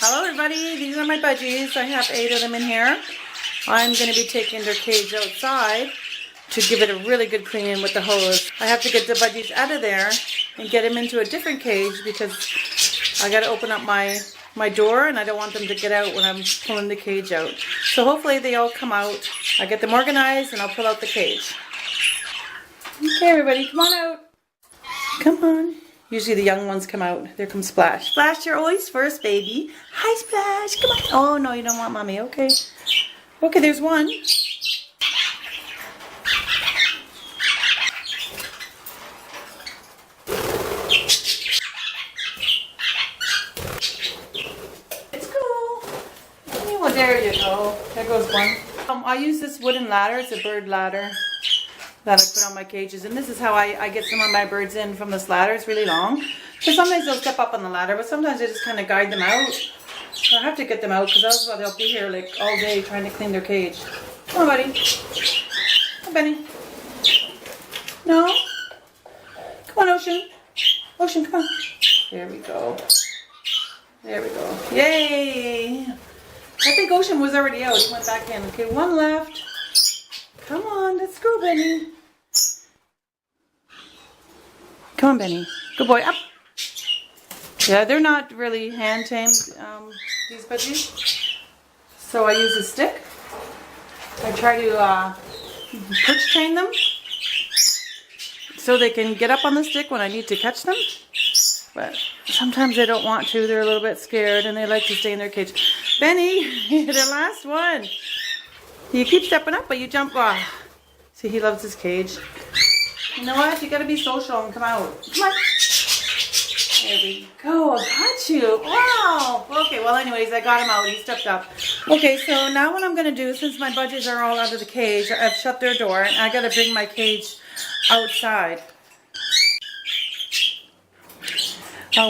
Hello everybody, these are my budgies. I have 8 of them in here. I'm going to be taking their cage outside to give it a really good cleaning with the hose. I have to get the budgies out of there and get them into a different cage because I got to open up my door and I don't want them to get out when I'm pulling the cage out. So hopefully they all come out. I get them organized and I'll pull out the cage. Okay everybody, come on out. Come on. Usually the young ones come out. There comes Splash. Splash, you're always first, baby. Hi, Splash. Come on. Oh, no, you don't want Mommy. Okay. Okay, there's one. It's cool. Well, there you go. There goes one. I use this wooden ladder. It's a bird ladder that I put on my cages, and this is how I get some of my birds in from this ladder. It's really long, so sometimes they'll step up on the ladder, but sometimes I just kind of guide them out. So I have to get them out because else they'll be here like all day trying to clean their cage. Come on, buddy. Come on, Benny. No. Come on, Ocean. Ocean, come on. There we go. There we go. Yay! I think Ocean was already out. He went back in. Okay, one left. Come on, let's go, Benny. Come on, Benny. Good boy, up. Yeah, they're not really hand-tamed, these budgies. So I use a stick. I try to perch train them so they can get up on the stick when I need to catch them. But sometimes they don't want to. They're a little bit scared and they like to stay in their cage. Benny, the last one. You keep stepping up, but you jump off. See, he loves his cage. You know what? You gotta be social and come out. Come on. There we go. I got you. Wow. Okay, well, anyways, I got him out. He stepped up. Okay, so now what I'm gonna do, since my budgies are all out of the cage, I've shut their door, and I gotta bring my cage outside.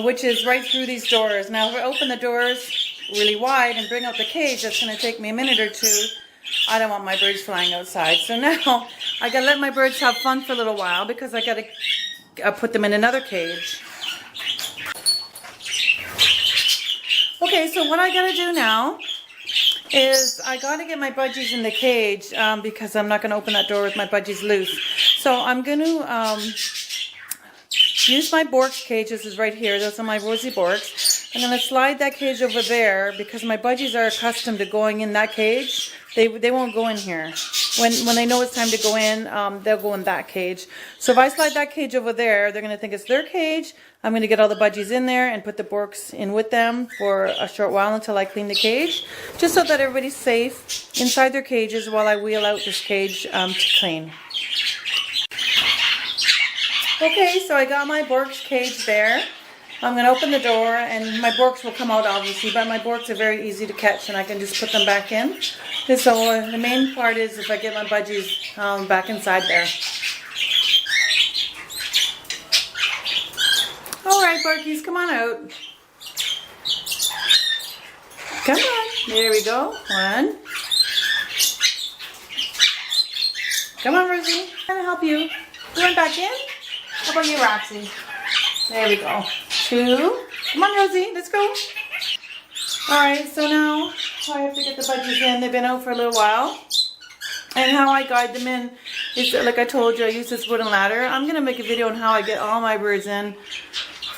Which is right through these doors. Now, if I open the doors really wide and bring out the cage, that's gonna take me a minute or two. I don't want my birds flying outside. So now I gotta let my birds have fun for a little while because I gotta put them in another cage. Okay, so what I gotta do now is I gotta get my budgies in the cage because I'm not gonna open that door with my budgies loose. So I'm gonna use my Bourkes cage. This is right here. Those are my rosy Bourkes. I'm gonna slide that cage over there because my budgies are accustomed to going in that cage. They won't go in here. When they know it's time to go in, they'll go in that cage. So if I slide that cage over there, they're going to think it's their cage. I'm going to get all the budgies in there and put the Bourkes in with them for a short while until I clean the cage, just so that everybody's safe inside their cages while I wheel out this cage to clean. Okay, so I got my Bourkes cage there. I'm going to open the door and my Bourkes will come out obviously, but my Bourkes are very easy to catch and I can just put them back in. And so the main part is if I get my budgies back inside there. Alright Bourkies, come on out. Come on. There we go. One. Come on Rosie. I'm going to help you. You went back in? How about you Roxy? There we go. 2. Come on, Rosie. Let's go. Alright, so now I have to get the budgies in. They've been out for a little while. And how I guide them in is, like I told you, I use this wooden ladder. I'm going to make a video on how I get all my birds in.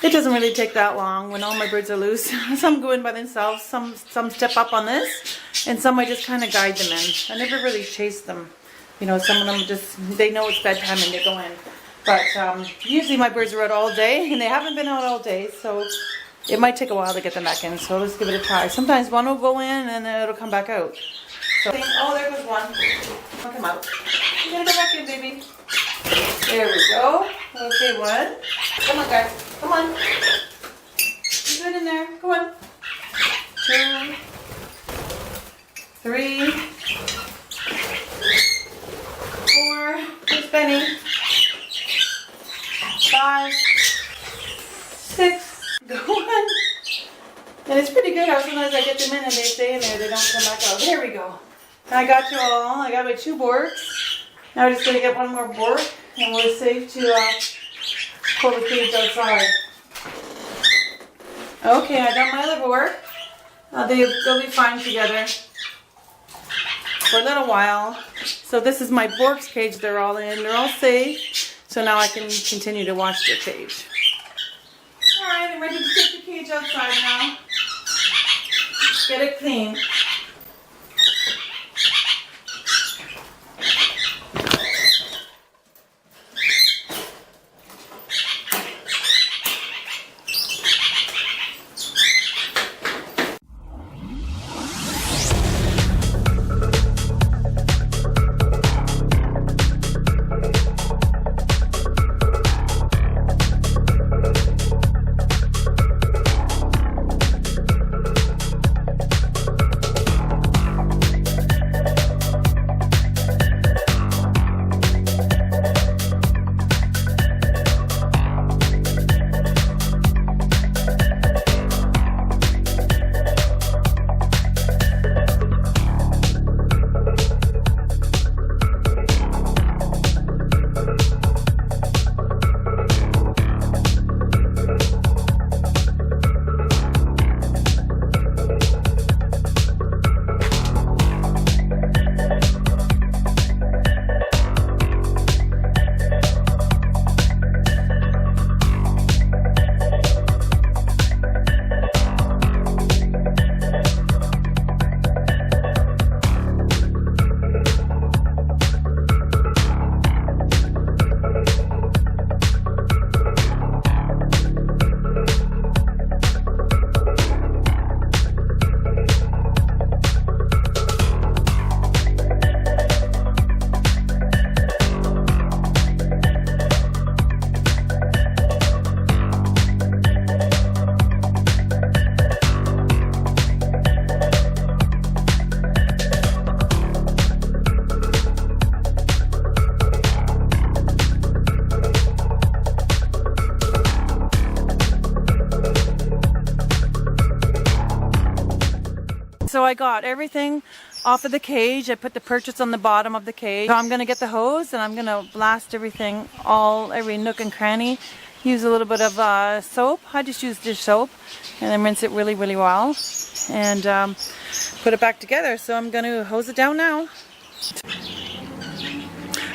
It doesn't really take that long when all my birds are loose. Some go in by themselves. Some step up on this. And some I just kind of guide them in. I never really chase them. You know, some of them just, they know it's bedtime and they go in. But usually my birds are out all day, and they haven't been out all day, so it might take a while to get them back in. So let's give it a try. Sometimes one will go in, and then it'll come back out. So, oh, there goes one. I'll come out. You gotta go back in, baby. There we go. Okay, one. Come on, guys. Come on. You good in there? Go on. 2, 3, 4. Here's Benny. 5, 6, go on. And it's pretty good how sometimes I get them in and they stay in there. They don't come back out. There we go. I got you all. I got my 2 Bourkes. Now we're just going to get one more Bourke and we're safe to pull the cage outside. Okay, I got my other Bourke. They'll be fine together for a little while. So this is my Bourkes cage they're all in. They're all safe. So now I can continue to wash their cage. Alright, I'm ready to take the cage outside now. Get it clean. So I got everything off of the cage. I put the Perches on the bottom of the cage. So I'm going to get the hose and I'm going to blast everything, every nook and cranny. Use a little bit of soap. I just use dish soap and then rinse it really, really well. And put it back together. So I'm going to hose it down now.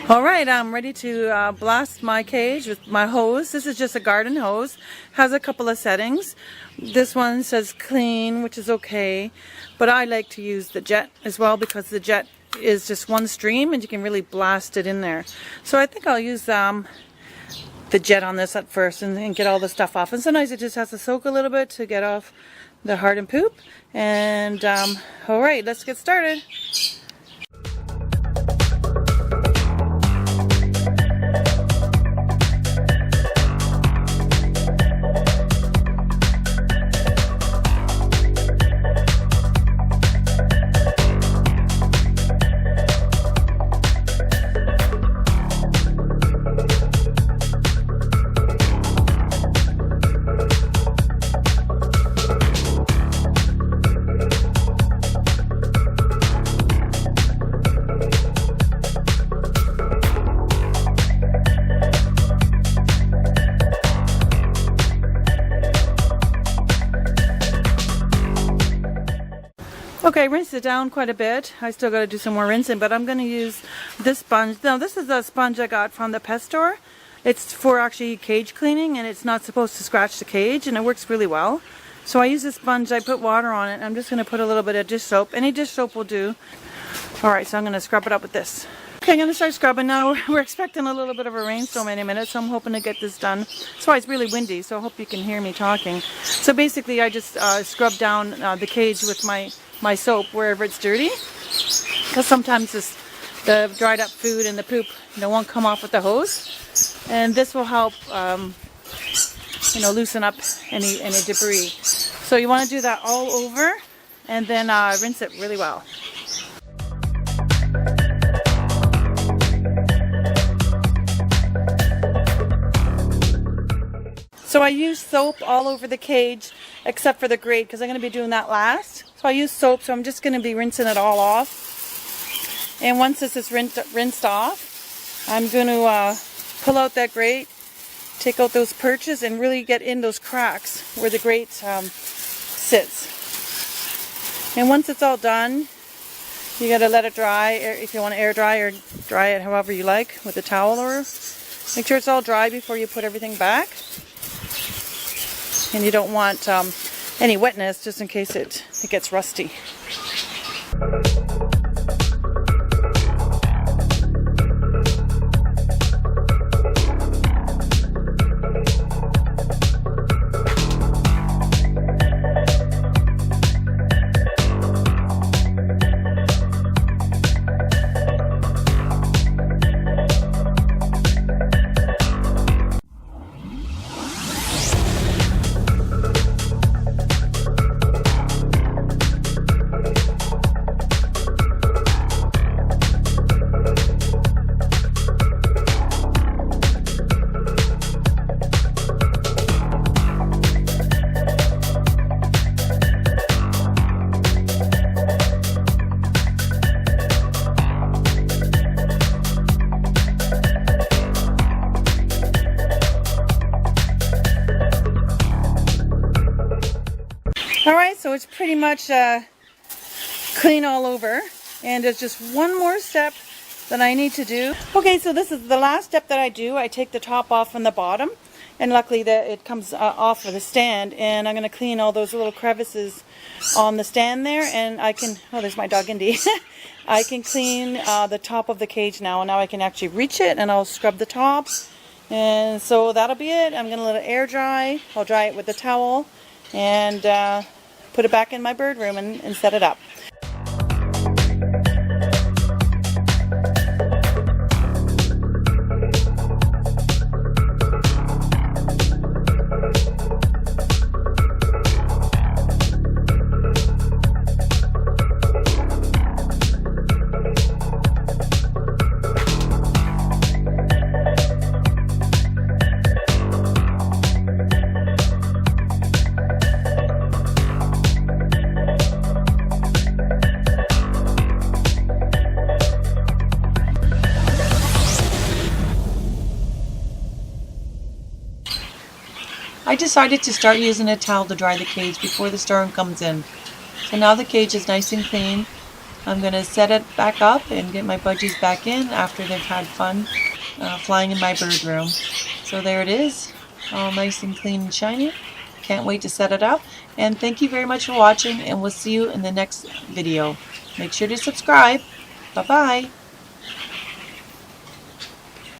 Alright, I'm ready to blast my cage with my hose. This is just a garden hose. Has a couple of settings. This one says clean, which is okay. But I like to use the jet as well because the jet is just one stream and you can really blast it in there. So I think I'll use the jet on this at first and get all the stuff off. And sometimes it just has to soak a little bit to get off the hard and poop. And alright, let's get started. Okay, rinse it down quite a bit. I still got to do some more rinsing, but I'm going to use this sponge. Now, this is a sponge I got from the pet store. It's for actually cage cleaning, and it's not supposed to scratch the cage, and it works really well. So I use this sponge, I put water on it, and I'm just going to put a little bit of dish soap. Any dish soap will do. Alright, so I'm going to scrub it up with this. Okay, I'm going to start scrubbing now. We're expecting a little bit of a rainstorm any minute, so I'm hoping to get this done. That's why it's really windy, so I hope you can hear me talking. So basically, I just scrub down the cage with my soap wherever it's dirty, because sometimes the dried up food and the poop won't come off with the hose, and this will help loosen up any debris. So you want to do that all over and then rinse it really well. So I use soap all over the cage except for the grate because I'm going to be doing that last. So I use soap, so I'm just going to be rinsing it all off. And once this is rinsed off, I'm going to pull out that grate, take out those perches, and really get in those cracks where the grate sits. And once it's all done, you gotta let it dry. If you want to air dry or dry it however you like with a towel, or make sure it's all dry before you put everything back. And you don't want any wetness just in case it gets rusty. Alright, so it's pretty much clean all over, and there's just one more step that I need to do. Okay, so this is the last step that I do. I take the top off from the bottom, and luckily that it comes off of the stand, and I'm going to clean all those little crevices on the stand there, and I can, oh, there's my dog Indy. I can clean the top of the cage now, and now I can actually reach it, and I'll scrub the top. And so that'll be it. I'm going to let it air dry. I'll dry it with a towel, and put it back in my bird room and set it up. I decided to start using a towel to dry the cage before the storm comes in. So now the cage is nice and clean. I'm going to set it back up and get my budgies back in after they've had fun flying in my bird room. So there it is, all nice and clean and shiny. Can't wait to set it up. And thank you very much for watching, and we'll see you in the next video. Make sure to subscribe. Bye-bye.